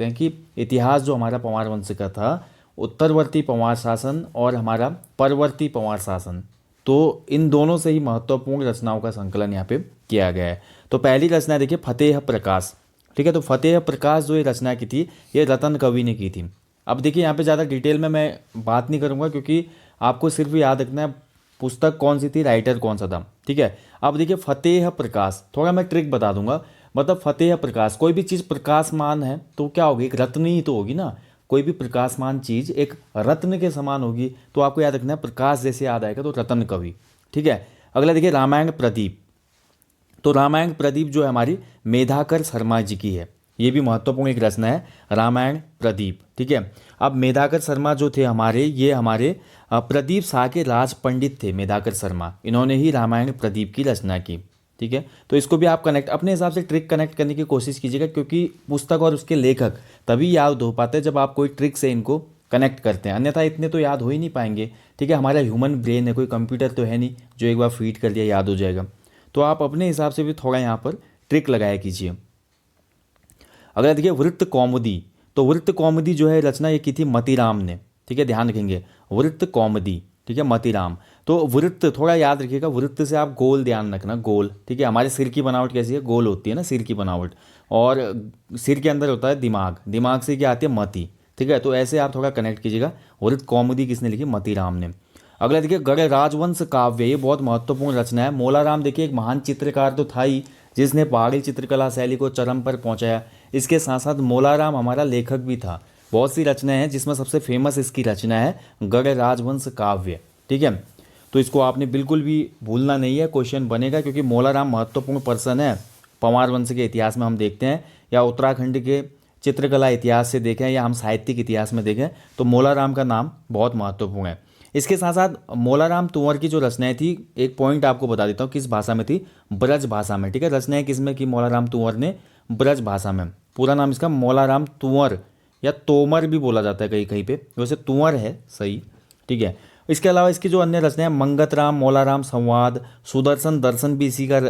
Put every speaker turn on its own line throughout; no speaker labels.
हैं कि इतिहास जो हमारा पंवार वंश का था, उत्तरवर्ती पंवार शासन और हमारा परवर्ती पंवार शासन, तो इन दोनों से ही महत्वपूर्ण रचनाओं का संकलन यहाँ पे किया गया है। तो पहली रचना देखिए फतेह प्रकाश। ठीक है, तो फतेह प्रकाश जो ये रचना की थी, ये रतन कवि ने की थी। अब देखिए यहाँ पे ज़्यादा डिटेल में मैं बात नहीं करूँगा, क्योंकि आपको सिर्फ याद रखना है पुस्तक कौन सी थी, राइटर कौन सा था। ठीक है, अब देखिए फतेह प्रकाश, थोड़ा मैं ट्रिक बता दूंगा। मतलब फतेह प्रकाश, कोई भी चीज़ प्रकाशमान है तो क्या होगी, एक रत्न ही तो होगी ना। कोई भी प्रकाशमान चीज़ एक रत्न के समान होगी, तो आपको याद रखना है प्रकाश जैसे याद आएगा तो रतन कवि। ठीक है, अगला देखिए रामायण प्रदीप। तो रामायण प्रदीप जो है हमारी मेधाकर शर्मा जी की है, ये भी महत्वपूर्ण एक रचना है रामायण प्रदीप। ठीक है, अब मेधाकर शर्मा जो थे हमारे, ये हमारे प्रदीप शाह के राज पंडित थे मेधाकर शर्मा, इन्होंने ही रामायण प्रदीप की रचना की। ठीक है, तो इसको भी आप कनेक्ट अपने हिसाब से ट्रिक कनेक्ट करने की कोशिश कीजिएगा, क्योंकि पुस्तक और उसके लेखक तभी याद हो पाते हैं जब आप कोई ट्रिक से इनको कनेक्ट करते हैं, अन्यथा इतने तो याद हो ही नहीं पाएंगे। ठीक है, हमारा ह्यूमन ब्रेन है, कोई कंप्यूटर तो है नहीं जो एक बार फीड कर दिया याद हो जाएगा। तो आप अपने हिसाब से भी थोड़ा यहाँ पर ट्रिक लगाया कीजिए। अगला देखिए वृत्त कौमुदी। तो वृत्त कौमुदी जो है रचना ये की थी मतीराम ने। ठीक है, ध्यान रखेंगे वृत्त कौमुदी। ठीक है, मतीराम। तो वृत्त थोड़ा याद रखिएगा, वृत्त से आप गोल ध्यान रखना, गोल। ठीक है, हमारे सिर की बनावट कैसी है, गोल होती है ना सिर की बनावट, और सिर के अंदर होता है दिमाग, दिमाग से क्या आती है, मति। ठीक है, तो ऐसे आप थोड़ा कनेक्ट कीजिएगा। वृत्त कौमुदी किसने लिखी, मतीराम ने। अगला देखिए गढ़ राजवंश काव्य, ये बहुत महत्वपूर्ण रचना है। मोलाराम देखिए एक महान चित्रकार तो था ही, जिसने पहाड़ी चित्रकला शैली को चरम पर पहुंचाया। इसके साथ साथ मोलाराम हमारा लेखक भी था। बहुत सी रचनाएं हैं जिसमें सबसे फेमस इसकी रचना है गढ़ राजवंश काव्य। ठीक है, तो इसको आपने बिल्कुल भी भूलना नहीं है, क्वेश्चन बनेगा, क्योंकि मोलाराम महत्वपूर्ण पर्सन है। पंवार वंश के इतिहास में हम देखते हैं, या उत्तराखंड के चित्रकला इतिहास से देखें, या हम साहित्यिक इतिहास में देखें, तो मोलाराम का नाम बहुत महत्वपूर्ण है। इसके साथ साथ मोलाराम तुंवर की जो रचनाएं थी, एक पॉइंट आपको बता देता हूँ, किस भाषा में थी, ब्रज भाषा में। ठीक है, रचनाएं किसमें की मोलाराम तुंवर ने, ब्रज भाषा में। पूरा नाम इसका मोलाराम तुंवर, या तोमर भी बोला जाता है कहीं कहीं पे, वैसे तुंवर है सही। ठीक है, इसके अलावा इसकी जो अन्य रचनाएं, मंगतराम, मोलाराम संवाद, सुदर्शन दर्शन भी इसी का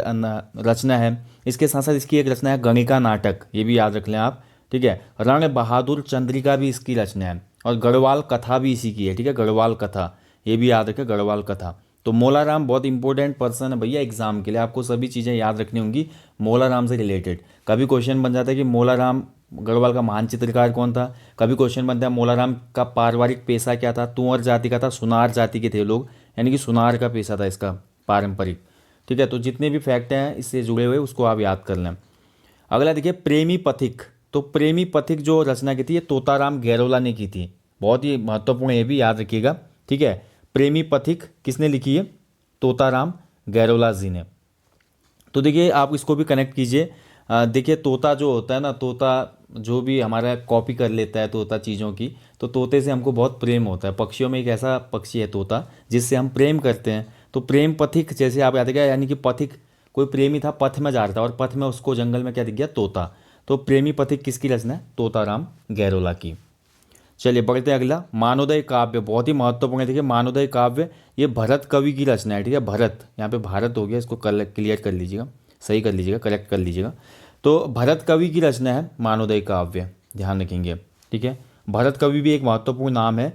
रचना है। इसके साथ साथ इसकी एक रचना है गणिका नाटक, ये भी याद रख लें आप। ठीक है, रण बहादुर चंद्रिका भी इसकी रचना है, और गढ़वाल कथा भी इसी की है। ठीक है, गढ़वाल कथा, ये भी याद रखें, गढ़वाल कथा। तो मोलाराम बहुत इंपॉर्टेंट पर्सन है भैया एग्जाम के लिए, आपको सभी चीज़ें याद रखनी होंगी मोलाराम से रिलेटेड। कभी क्वेश्चन बन जाता है कि मोलाराम गढ़वाल का महान चित्रकार कौन था, कभी क्वेश्चन बनता है मोलाराम का पारिवारिक पेशा क्या था, तुंवर जाति का था, सुनार जाति के थे लोग, यानी कि सुनार का पेशा था इसका पारंपरिक। ठीक है, तो जितने भी फैक्ट हैं इससे जुड़े हुए उसको आप याद कर लें। अगला देखिए प्रेमी पथिक। तो प्रेमी पथिक जो रचना की थी, ये तोताराम गैरोला ने की थी, बहुत ही महत्वपूर्ण, ये भी याद रखिएगा। ठीक है, प्रेमी पथिक किसने लिखी है, तोताराम गैरोला जी ने। तो देखिए आप इसको भी कनेक्ट कीजिए। देखिए तोता जो होता है ना, तोता जो भी हमारा कॉपी कर लेता है तोता चीज़ों की, तो तोते से हमको बहुत प्रेम होता है। पक्षियों में एक ऐसा पक्षी है तोता जिससे हम प्रेम करते हैं। तो प्रेम पथिक जैसे आप याद रखिएगा, यानी कि पथिक कोई प्रेमी था, पथ में जा रहा था, और पथ में उसको जंगल में क्या दिख गया, तोता। तो प्रेमी पथिक किसकी रचना है, तोताराम गैरोला की। चलिए बढ़ते हैं अगला, मानोदय काव्य, बहुत ही महत्वपूर्ण है। देखिए मानोदय काव्य ये भरत कवि की रचना है। ठीक है, भरत, यहाँ पे भारत हो गया, इसको क्लियर कर लीजिएगा, सही कर लीजिएगा, करेक्ट कर लीजिएगा। तो भरत कवि की रचना है मानोदय काव्य, ध्यान रखेंगे। ठीक है, भरत कवि भी एक महत्वपूर्ण नाम है,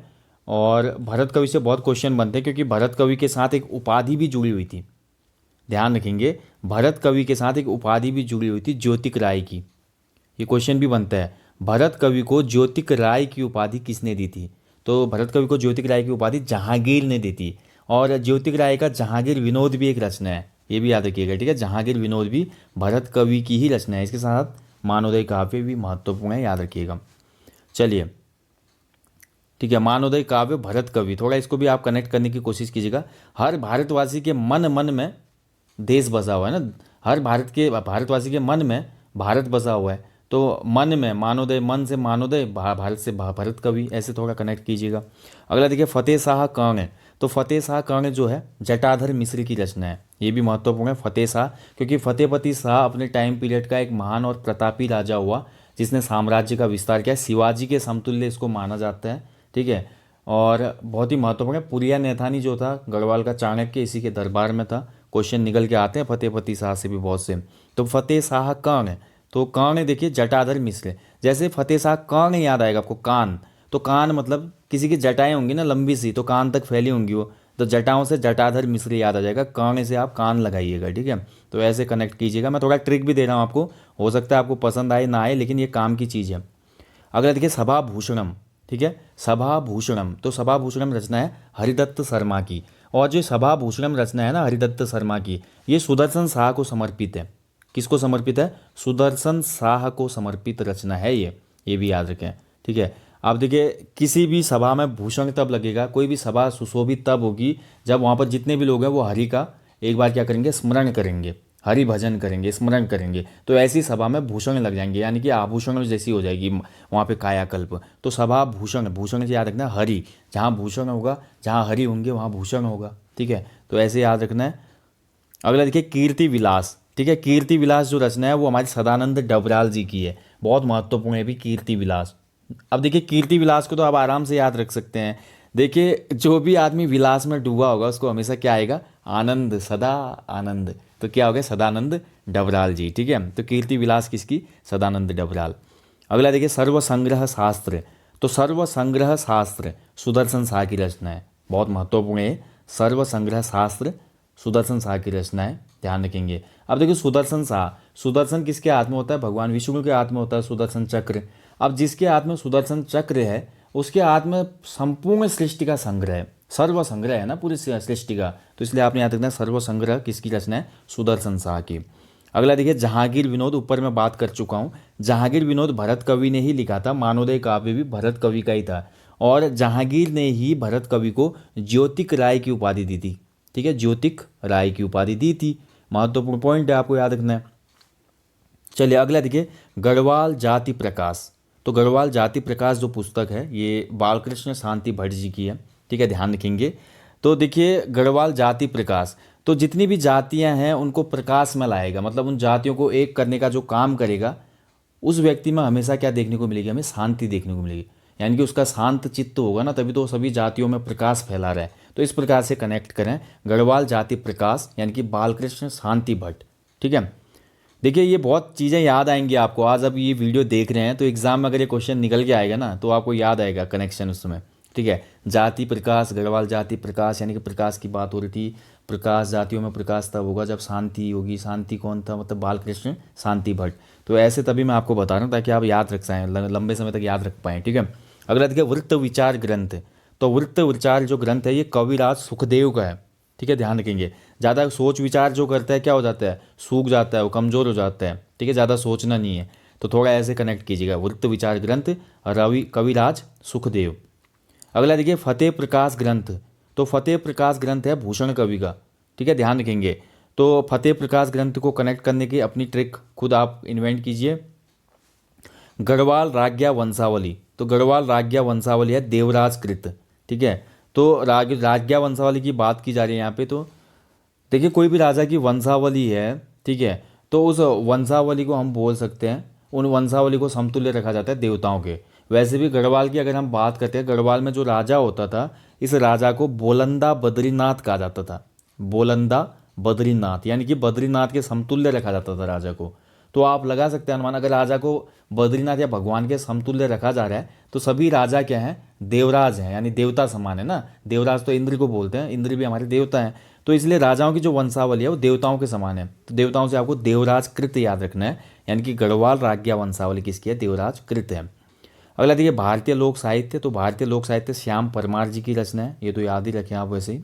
और भरत कवि से बहुत क्वेश्चन बनते हैं, क्योंकि भरत कवि के साथ एक उपाधि भी जुड़ी हुई थी। ध्यान रखेंगे, भरत कवि के साथ एक उपाधि भी जुड़ी हुई थी, ज्योतिक राय की। ये क्वेश्चन भी बनता है, भरत कवि को ज्योतिक राय की उपाधि किसने दी थी। तो भरत कवि को ज्योतिक राय की उपाधि जहांगीर ने दी थी, और ज्योतिक राय का जहांगीर विनोद भी एक रचना है, ये भी याद रखिएगा। ठीक है, जहांगीर विनोद भी भरत कवि की ही रचना है। इसके साथ मानोदय काव्य भी महत्वपूर्ण है, याद रखिएगा। चलिए ठीक है, मानोदय काव्य भरत कवि, थोड़ा इसको भी आप कनेक्ट करने की कोशिश कीजिएगा। हर भारतवासी के मन मन में देश बसा हुआ है ना, हर भारतवासी के मन में भारत बसा हुआ है। तो मन में मानोदय, मन से मानोदय, भारत से भरत कवि, ऐसे थोड़ा कनेक्ट कीजिएगा। अगला देखिए फतेह शाह कर्ण। तो फतेह शाह कर्ण जो है जटाधर मिश्र की रचना है, ये भी महत्वपूर्ण है फतेह शाह, क्योंकि फतेहपति शाह अपने टाइम पीरियड का एक महान और प्रतापी राजा हुआ, जिसने साम्राज्य का विस्तार किया। शिवाजी के समतुल्य इसको माना जाता है। ठीक है, और बहुत ही महत्वपूर्ण है। पुरिया नैथानी जो था गढ़वाल का चाणक्य, इसी के दरबार में था। क्वेश्चन निकल के आते हैं फतेहपति शाह से भी बहुत से। तो फतेह शाह कर्ण तो कर्ण देखिए जटाधर मिश्र, जैसे फतेह शाह कर्ण याद आएगा आपको, कान, तो कान मतलब किसी की जटाएं होंगी ना लंबी सी, तो कान तक फैली होंगी वो, तो जटाओं से जटाधर मिश्र याद आ जाएगा, कर्ण से आप कान लगाइएगा, ठीक है। तो ऐसे कनेक्ट कीजिएगा, मैं थोड़ा ट्रिक भी दे रहा हूँ आपको, हो सकता है आपको पसंद आए ना आए, लेकिन ये काम की चीज़ है। अगला देखिए सभा भूषणम, ठीक है, सभा भूषणम, तो सभा भूषणम रचना है हरिदत्त शर्मा की, और जो सभा भूषणम रचना है ना हरिदत्त शर्मा की, ये सुदर्शन शाह को समर्पित है। किसको समर्पित है? सुदर्शन शाह को समर्पित रचना है ये भी याद रखें, ठीक है। आप देखिए किसी भी सभा में भूषण तब लगेगा, कोई भी सभा सुशोभित तब होगी जब वहाँ पर जितने भी लोग हैं वो हरि का एक बार क्या करेंगे, स्मरण करेंगे, हरि भजन करेंगे, स्मरण करेंगे, तो ऐसी सभा में भूषण लग जाएंगे, यानी कि आभूषण जैसी हो जाएगी वहाँ पे कायाकल्प। तो सभा भूषण, भूषण से याद रखना हरि, जहाँ भूषण होगा, जहाँ हरि होंगे वहाँ भूषण होगा, ठीक है, तो ऐसे याद रखना है। अगला देखिए कीर्ति विलास, ठीक है, कीर्ति विलास जो रचना है वो हमारे सदानंद डबराल जी की है, बहुत महत्वपूर्ण है भी कीर्ति विलास। अब देखिए कीर्ति विलास को तो आप आराम से याद रख सकते हैं, देखिए जो भी आदमी विलास में डूबा होगा उसको हमेशा क्या आएगा, आनंद, सदा आनंद, तो क्या हो गया, सदानंद डबराल जी, ठीक है। तो कीर्ति विलास किसकी, सदानंद डबराल। अगला देखिए सर्व संग्रह शास्त्र, तो सर्व संग्रह शास्त्र सुदर्शन शाह की रचना है, बहुत महत्वपूर्ण है, सर्व संग्रह शास्त्र सुदर्शन शाह की रचना है, ध्यान रखेंगे। अब देखिए सुदर्शन शाह, सुदर्शन किसके हाथ में होता है, भगवान विष्णु के हाथ में होता है सुदर्शन चक्र। अब जिसके हाथ में सुदर्शन चक्र है उसके हाथ में संपूर्ण सृष्टि का संग्रह है, सर्व संग्रह है ना पूरी सृष्टि का, तो इसलिए आपने याद रखना है सर्व संग्रह किसकी रचना है, सुदर्शन शाह की। अगला देखिए जहांगीर विनोद, ऊपर मैं बात कर चुका हूँ, जहांगीर विनोद भरत कवि ने ही लिखा था, मानवोदय काव्य भी भरत कवि का ही था, और जहांगीर ने ही भरत कवि को ज्योतिक राय की उपाधि दी थी, ठीक है, ज्योतिक राय की उपाधि दी थी, महत्वपूर्ण पॉइंट है, आपको याद रखना है। चलिए अगला देखिए गढ़वाल जाति प्रकाश, तो गढ़वाल जाति प्रकाश जो पुस्तक है ये बालकृष्ण शांति भट्ट जी की है, ठीक है, ध्यान रखेंगे। तो देखिए गढ़वाल जाति प्रकाश, तो जितनी भी जातियां हैं उनको प्रकाश में लाएगा, मतलब उन जातियों को एक करने का जो काम करेगा, उस व्यक्ति में हमेशा क्या देखने को मिलेगी, हमें शांति देखने को मिलेगी, यानी कि उसका शांत चित्त होगा ना, तभी तो सभी जातियों में प्रकाश फैला रहा है। तो इस प्रकार से कनेक्ट करें, गढ़वाल जाति प्रकाश यानी कि बालकृष्ण शांति भट्ट, ठीक है। देखिए ये बहुत चीज़ें याद आएंगी आपको, आज अब ये वीडियो देख रहे हैं तो एग्जाम में अगर ये क्वेश्चन निकल के आएगा ना तो आपको याद आएगा कनेक्शन उसमें, ठीक है। जाति प्रकाश, गढ़वाल जाति प्रकाश, यानी कि प्रकाश की बात हो रही थी, प्रकाश, जातियों में प्रकाश तब होगा जब शांति होगी, शांति कौन था, मतलब बालकृष्ण शांति भट्ट। तो ऐसे तभी मैं आपको बता रहा हूँ ताकि आप याद रख पाएँ, लंबे समय तक याद रख पाएँ, ठीक है। अगला देखिए वृत्त विचार ग्रंथ, तो वृत्त विचार जो ग्रंथ है ये कविराज सुखदेव का है, ठीक है, ध्यान रखेंगे। ज़्यादा सोच विचार जो करता है क्या हो जाता है, सूख जाता है, वो कमज़ोर हो जाता है, ठीक है, ज़्यादा सोचना नहीं है, तो थोड़ा ऐसे कनेक्ट कीजिएगा, वृत्त विचार ग्रंथ रवि कविराज सुखदेव। अगला देखिए फतेह प्रकाश ग्रंथ, तो फतेह प्रकाश ग्रंथ है भूषण कवि का, ठीक है, ध्यान रखेंगे। तो फतेह प्रकाश ग्रंथ को कनेक्ट करने की अपनी ट्रिक खुद आप इन्वेंट कीजिए। गढ़वाल राज्ञा वंशावली, तो गढ़वाल राज्ञा वंशावली है देवराज कृत, ठीक है। तो राज्ञा वंशावली की बात की जा रही है यहाँ पे, तो देखिए कोई भी राजा की वंशावली है, ठीक है, तो उस वंशावली को हम बोल सकते हैं, उन वंशावली को समतुल्य रखा जाता है देवताओं के। वैसे भी गढ़वाल की अगर हम बात करते हैं, गढ़वाल में जो राजा होता था इस राजा को बोलंदा बद्रीनाथ कहा जाता था, बोलंदा बद्रीनाथ, यानी कि बद्रीनाथ के समतुल्य रखा जाता था राजा को। तो आप लगा सकते हैं अनुमान, अगर राजा को बद्रीनाथ या भगवान के समतुल्य रखा जा रहा है तो सभी राजा क्या हैं, देवराज हैं, यानी देवता समान है ना, देवराज तो इंद्र को बोलते हैं, इंद्र भी हमारे देवता हैं, तो इसलिए राजाओं की जो वंशावली है वो देवताओं के समान है, तो देवताओं से आपको देवराज कृत याद रखना है, यानी कि गढ़वाल राज्ञा वंशावली किसकी है, देवराज कृत है। अगला देखिए भारतीय लोक साहित्य, तो भारतीय लोक साहित्य श्याम परमार जी की रचना है, ये तो याद ही रखें आप। वैसे ही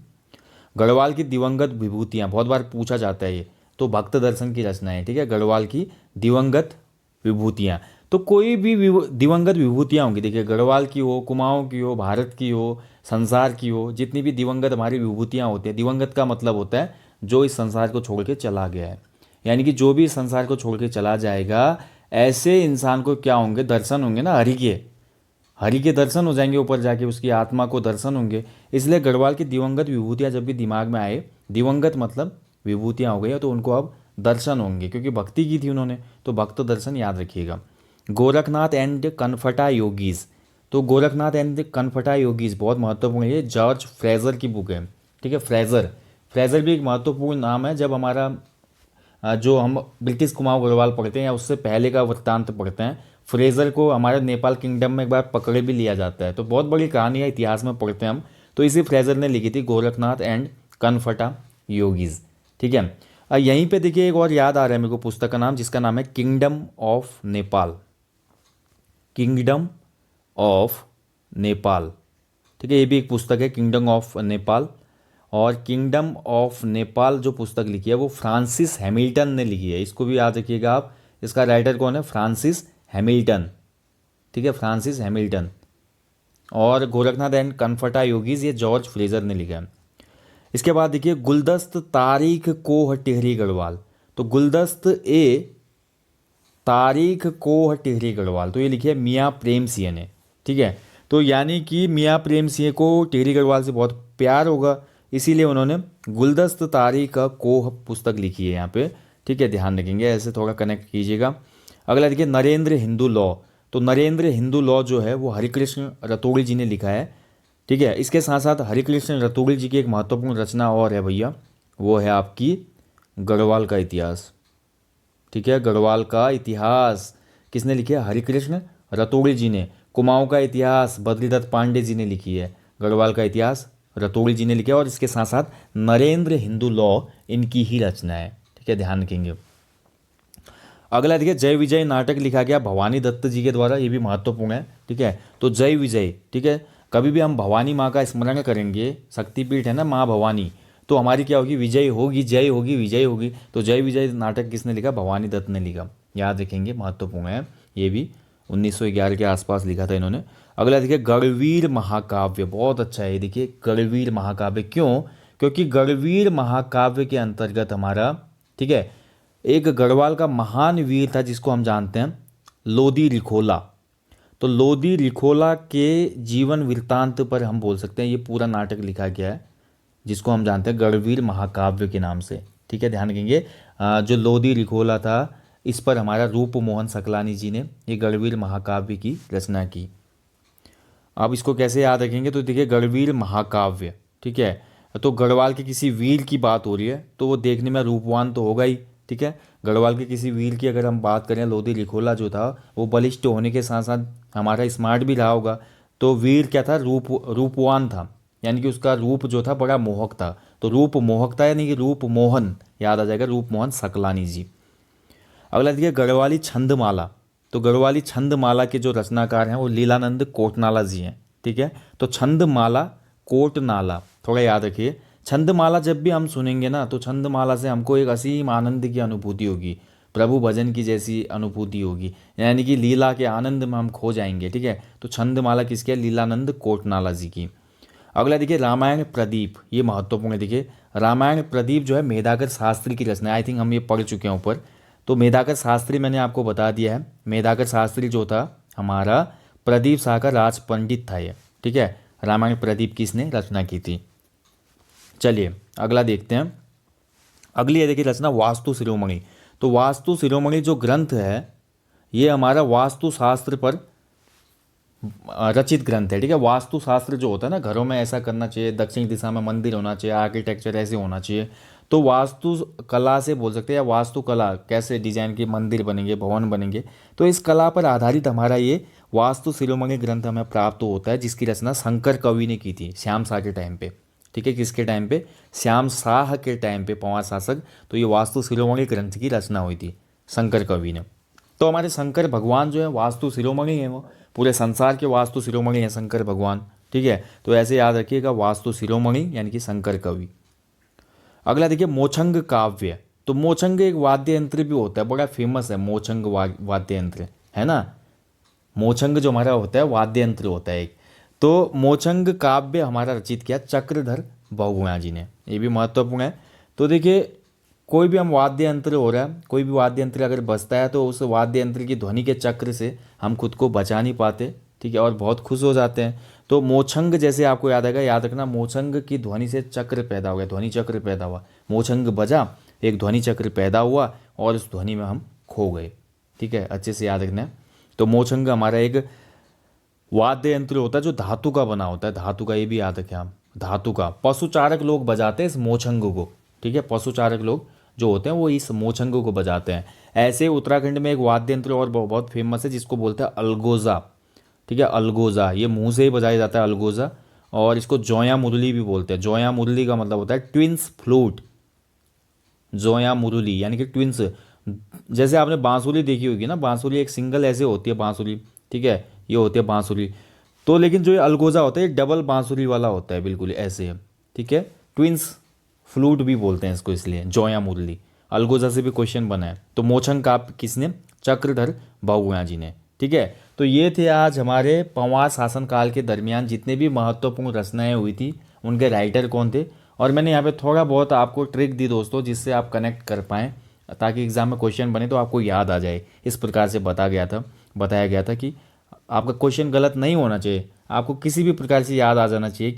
गढ़वाल की दिवंगत विभूतियाँ बहुत बार पूछा जाता है ये, तो भक्त दर्शन की रचना है, ठीक है, गढ़वाल की दिवंगत विभूतियाँ। तो कोई भी दिवंगत विभूतियाँ होंगी, देखिए गढ़वाल की हो, कुमाऊँ की हो, भारत की हो, संसार की हो, जितनी भी दिवंगत हमारी विभूतियाँ होती हैं, दिवंगत का मतलब होता है जो इस संसार को छोड़ के चला गया है, यानी कि जो भी इस संसार को छोड़ के चला जाएगा ऐसे इंसान को क्या होंगे, दर्शन होंगे ना हरि के दर्शन हो जाएंगे, ऊपर जाके उसकी आत्मा को दर्शन होंगे। इसलिए गढ़वाल की दिवंगत विभूतियाँ जब भी दिमाग में आए, दिवंगत मतलब विभूतियाँ हो गई तो उनको अब दर्शन होंगे, क्योंकि भक्ति की थी उन्होंने, तो भक्त दर्शन याद रखिएगा। गोरखनाथ एंड कनफटा योगीज, तो गोरखनाथ एंड कनफटा योगीज बहुत महत्वपूर्ण है, ये जॉर्ज फ्रेजर की बुक है, ठीक है, फ्रेजर भी एक महत्वपूर्ण नाम है। जब हमारा जो हम ब्रिटिश कुमाऊं गढ़वाल पढ़ते हैं या उससे पहले का वृत्तांत पढ़ते हैं, फ्रेजर को हमारे नेपाल किंगडम में एक बार पकड़े भी लिया जाता है। तो बहुत बड़ी कहानी है, इतिहास में पढ़ते हैं हम। तो इसी फ्रेजर ने लिखी थी, गोरखनाथ एंड कनफटा योगीज। ठीक है। यहीं पे देखिए एक और याद आ रहा है मेरे को पुस्तक का नाम, जिसका नाम है kingdom of Nepal. Kingdom of Nepal. ठीक है, ये भी एक पुस्तक है, किंगडम ऑफ नेपाल। और किंगडम ऑफ नेपाल जो पुस्तक लिखी है वो फ्रांसिस हैमिल्टन ने लिखी है। इसको भी याद रखिएगा आप। इसका राइटर कौन है? Francis Hamilton. ठीक है, फ्रांसिस हैमिल्टन। और गोरखनाथ एंड कनफटा योगीज ये जॉर्ज फ्रेजर ने लिखा है। इसके बाद देखिए गुलदस्त तारीख कोह टिहरी गढ़वाल। तो गुलदस्त ए तारीख कोह टिहरी गढ़वाल, तो ये लिखी है मियाँ प्रेम सिंह ने। ठीक है, तो यानी कि मियाँ प्रेम सिंह को टिहरी गढ़वाल से बहुत प्यार होगा, इसीलिए उन्होंने गुलदस्त तारीख कोह पुस्तक लिखी है यहाँ पे। ठीक है, ध्यान रखेंगे, ऐसे थोड़ा कनेक्ट कीजिएगा। अगला देखिए नरेंद्र हिंदू लॉ। तो नरेंद्र हिंदू लॉ जो है वो हरिकृष्ण रतोड़ी जी ने लिखा है। ठीक है, इसके साथ साथ हरिकृष्ण रतोड़ी जी की एक महत्वपूर्ण रचना और है भैया, वो है आपकी गढ़वाल का इतिहास। ठीक है, गढ़वाल का इतिहास किसने लिखी है? हरिकृष्ण रतोड़ी जी ने। कुमाऊं का इतिहास बद्रीदत्त पांडे जी ने लिखी है। गढ़वाल का इतिहास रतोड़ी जी ने लिखा है, और इसके साथ साथ नरेंद्र हिंदू लॉ इनकी ही रचना है। ठीक है, ध्यान रखेंगे। अगला देखिए जय विजय नाटक लिखा गया भवानी दत्त जी के द्वारा, ये भी महत्वपूर्ण है। ठीक है, तो जय विजय, ठीक है, कभी भी हम भवानी माँ का स्मरण करेंगे, शक्तिपीठ है ना माँ भवानी, तो हमारी क्या होगी? विजय होगी, जय होगी, विजय होगी। तो जय विजय नाटक किसने लिखा? भवानी दत्त ने लिखा। याद रखेंगे, महत्वपूर्ण है। ये भी 1911 के आसपास लिखा था इन्होंने। अगला देखिए गढ़वीर महाकाव्य, बहुत अच्छा है। देखिए गढ़वीर महाकाव्य क्यों? क्योंकि गढ़वीर महाकाव्य के अंतर्गत हमारा, ठीक है, एक गढ़वाल का महान वीर था जिसको हम जानते हैं लोधी रिखोला। तो लोधी रिखोला के जीवन वृत्तांत पर हम बोल सकते हैं ये पूरा नाटक लिखा गया है, जिसको हम जानते हैं गढ़वीर महाकाव्य के नाम से। ठीक है, ध्यान रखेंगे। जो लोधी रिखोला था, इस पर हमारा रूप मोहन सकलानी जी ने ये गढ़वीर महाकाव्य की रचना की। अब इसको कैसे याद रखेंगे? तो देखिए गढ़वीर महाकाव्य, ठीक है, तो गढ़वाल के किसी वीर की बात हो रही है, तो वो देखने में रूपवान तो होगा ही। ठीक है, गढ़वाल के किसी वीर की अगर हम बात करें, लोधी रिखोला जो था वो बलिष्ठ होने के साथ साथ हमारा स्मार्ट भी रहा होगा। तो वीर क्या था? रूपवान था, यानी कि उसका रूप जो था बड़ा मोहक था। तो रूप मोहक था, यानी कि रूप मोहन, याद आ जाएगा, रूप मोहन सकलानी जी। अगला देखिए गढ़वाली छंदमाला। तो गढ़वाली छंदमाला के जो रचनाकार हैं वो लीलानंद कोटनाला जी हैं। ठीक है, तो छंदमाला कोटनाला थोड़ा याद रखिए। छंदमाला जब भी हम सुनेंगे ना, तो छंदमाला से हमको एक असीम आनंद की अनुभूति होगी, प्रभु भजन की जैसी अनुभूति होगी, यानी कि लीला के आनंद में हम खो जाएंगे। ठीक है, तो छंदमाला किसकी है? लीलानंद कोटनाला जी की। अगला देखिए रामायण प्रदीप, ये महत्वपूर्ण है। देखिए रामायण प्रदीप जो है मेधाकर शास्त्री की रचना है। आई थिंक हम ये पढ़ चुके हैं ऊपर। तो मेधाकर शास्त्री मैंने आपको बता दिया है। मेधाकर शास्त्री जो था हमारा प्रदीप शाह का राज पंडित था ये। ठीक है, रामायण प्रदीप किसने रचना की थी? चलिए अगला देखते हैं। अगली है देखिए रचना वास्तु शिरोमणि। तो वास्तु शिरोमणि जो ग्रंथ है ये हमारा वास्तु शास्त्र पर रचित ग्रंथ है। ठीक है, वास्तु शास्त्र जो होता है ना, घरों में ऐसा करना चाहिए, दक्षिण दिशा में मंदिर होना चाहिए, आर्किटेक्चर ऐसे होना चाहिए। तो वास्तु कला से बोल सकते हैं, या वास्तु कला कैसे डिजाइन के मंदिर बनेंगे, भवन बनेंगे, तो इस कला पर आधारित हमारा ये वास्तु शिरोमणि ग्रंथ हमें प्राप्त होता है, जिसकी रचना शंकर कवि ने की थी श्याम शाह के टाइम पे। ठीक है, किसके टाइम पे? श्याम शाह के टाइम पे, पंवार शासक। तो ये वास्तु शिरोमणि ग्रंथ की रचना हुई थी शंकर कवि ने। तो हमारे शंकर भगवान जो है वास्तु शिरोमणि है, वो पूरे संसार के वास्तु शिरोमणि हैं शंकर भगवान। ठीक है, तो ऐसे याद रखिएगा, वास्तु शिरोमणि यानी कि शंकर कवि। अगला देखिए मोछंग काव्य। तो मोछंग एक वाद्य यंत्र भी होता है, बड़ा फेमस है मोछंग वाद्य यंत्र, है ना। मोछंग जो हमारा होता है वाद्य यंत्र होता है एक। तो मोछंग काव्य हमारा रचित किया चक्रधर बहुगुणा जी ने, ये भी महत्वपूर्ण है। तो देखिए कोई भी हम वाद्य यंत्र हो रहा है, कोई भी वाद्य यंत्र अगर बजता है तो उस वाद्य यंत्र की ध्वनि के चक्र से हम खुद को बचा नहीं पाते। ठीक है, और बहुत खुश हो जाते हैं। तो मोछंग जैसे आपको याद आएगा, याद रखना, मोछंग की ध्वनि से चक्र पैदा हो गया, ध्वनि चक्र पैदा हुआ। मोछंग बजा, एक ध्वनि चक्र पैदा हुआ और उस ध्वनि में हम खो गए। ठीक है, अच्छे से याद रखना है। तो मोछंग हमारा एक वाद्य यंत्र होता है जो धातु का बना होता है, धातु का, ये भी याद रखें आप, धातु का। पशुचारक लोग बजाते हैं इस मोछंग को। ठीक है, पशुचारक लोग जो होते हैं वो इस मोचंग को बजाते हैं। ऐसे उत्तराखंड में एक वाद्य यंत्र और बहुत फेमस है जिसको बोलते हैं अलगोजा। ठीक है, अलगोजा, ये मुंह से ही बजाया जाता है अलगोजा। और इसको जोया मुरली भी बोलते हैं। जोया मुरली का मतलब होता है ट्विंस फ्लूट। जोया मुरली यानी कि ट्विंस। जैसे आपने बांसुरी देखी होगी ना, बांसुरी एक सिंगल ऐसे होती है बांसुरी। ठीक है, ये होती है बांसुरी। तो लेकिन जो ये अलगोजा होता है ये डबल बांसुरी वाला होता है, बिल्कुल ऐसे है। ठीक है, ट्विंस फ्लूट भी बोलते हैं इसको, इसलिए जोया मुरली। अलगोजा से भी क्वेश्चन बना है। तो मोचंग का किसने? चक्रधर बहुगुणा जी ने। ठीक है, तो ये थे आज हमारे पंवार शासनकाल के दरमियान जितने भी महत्वपूर्ण रचनाएं हुई थी उनके राइटर कौन थे। और मैंने यहाँ पे थोड़ा बहुत आपको ट्रिक दी दोस्तों, जिससे आप कनेक्ट कर पाएँ, ताकि एग्जाम में क्वेश्चन बने तो आपको याद आ जाए। इस प्रकार से बताया गया था कि आपका क्वेश्चन गलत नहीं होना चाहिए, आपको किसी भी प्रकार से याद आ जाना चाहिए कि